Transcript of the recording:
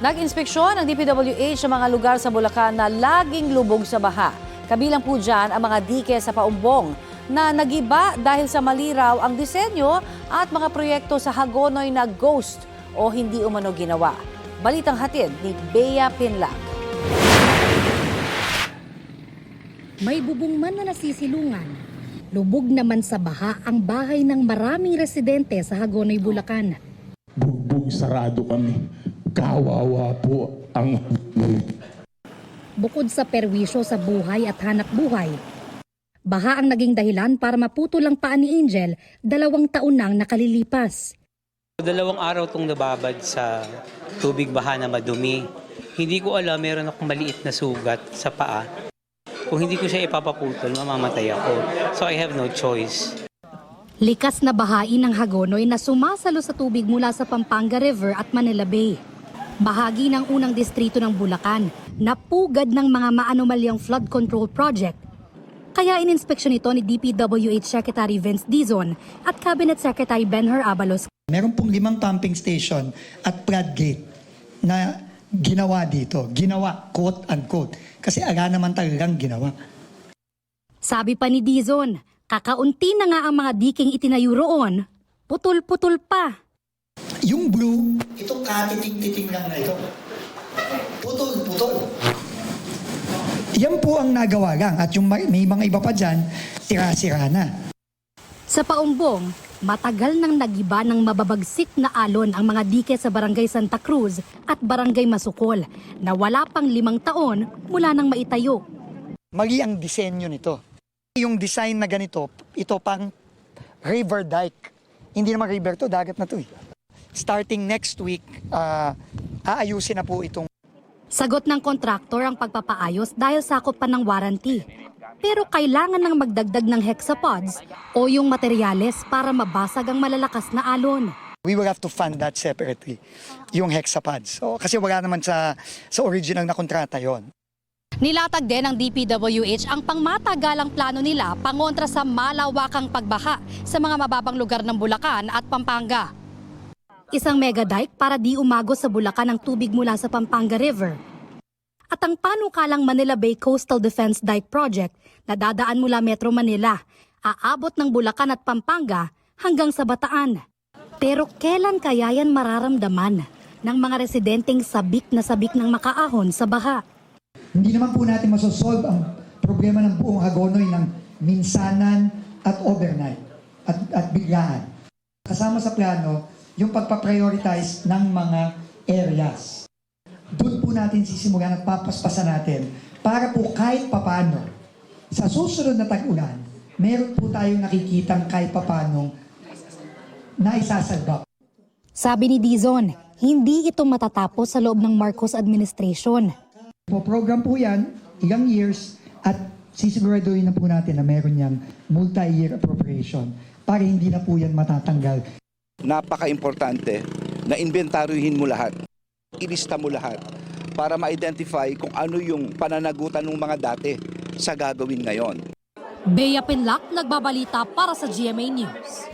Nag-inspeksyon ng DPWH sa mga lugar sa Bulacan na laging lubog sa baha. Kabilang po dyan ang mga dike sa Paumbong na nagiba dahil sa maliraw ang disenyo at mga proyekto sa Hagonoy na ghost o hindi umano ginawa. Balitang hatid ni Bea Pinlac. May bubong man na nasisilungan. Lubog naman sa baha ang bahay ng maraming residente sa Hagonoy, Bulacan. Bugbog sarado kami. Kawawa po ang... Bukod sa perwisyo sa buhay at hanap buhay, baha ang naging dahilan para maputol ang paa ni Angel 2 taon nang nakalilipas. 2 araw itong nababad sa tubig baha na madumi. Hindi ko alam, meron akong maliit na sugat sa paa. Kung hindi ko siya ipapaputol, mamamatay ako. So I have no choice. Likas na bahain ng Hagonoy na sumasalo sa tubig mula sa Pampanga River at Manila Bay. Bahagi ng unang distrito ng Bulacan, napugad ng mga maanomalyang flood control project. Kaya ininspeksyon ito ni DPWH Secretary Vince Dizon at Cabinet Secretary Benhur Abalos. Meron pong 5 pumping station at floodgate na ginawa dito. Ginawa, quote unquote. Kasi aga naman talagang ginawa. Sabi pa ni Dizon, kakaunti na nga ang mga diking itinayo roon, putol-putol pa. Yung blue, ito katiting-titing lang na ito. Putol-putol. Yan po ang nagawa lang. At yung may mga iba pa dyan, sira-sira na. Sa Paumbong, matagal nang nagiba ng mababagsik na alon ang mga dike sa Barangay Santa Cruz at Barangay Masukol na wala pang 5 taon mula nang maitayo. Mali ang disenyo nito. Yung design na ganito, ito pang river dike. Hindi naman river to, dagat na to eh. Starting next week, aayusin na po itong... Sagot ng kontraktor ang pagpapaayos dahil sakop pa ng warranty. Pero kailangan ng magdagdag ng hexapods o yung materyales para mabasag ang malalakas na alon. We will have to fund that separately, yung hexapods. So, kasi wala naman sa original na kontrata yon. Nilatag din ng DPWH ang pangmatagalang plano nila pangontra sa malawakang pagbaha sa mga mababang lugar ng Bulacan at Pampanga. Isang mega dike para di umagos sa Bulacan ang tubig mula sa Pampanga River. At ang panukalang Manila Bay Coastal Defense Dike Project na dadaan mula Metro Manila, aabot ng Bulacan at Pampanga hanggang sa Bataan. Pero kailan kaya yan mararamdaman ng mga residenteng sabik na sabik ng makaahon sa baha? Hindi naman po natin masosolve ang problema ng buong Hagonoy ng minsanan at overnight at biglaan. Kasama sa plano, yung pagpaprioritize ng mga areas. Doon po natin sisimulan at papaspasan natin para po kahit papano, sa susunod na tag-ulan, meron po tayong nakikitang kahit papano na isasalba. Sabi ni Dizon, hindi ito matatapos sa loob ng Marcos administration. Po program po yan, ilang years, at sisiguraduhin na po natin na meron niyang multi-year appropriation para hindi na po yan matatanggal. Napaka-importante na inventaryohin mo lahat, ilista mo lahat para ma-identify kung ano yung pananagutan ng mga dati sa gagawin ngayon. Bea Pinlac, nagbabalita para sa GMA News.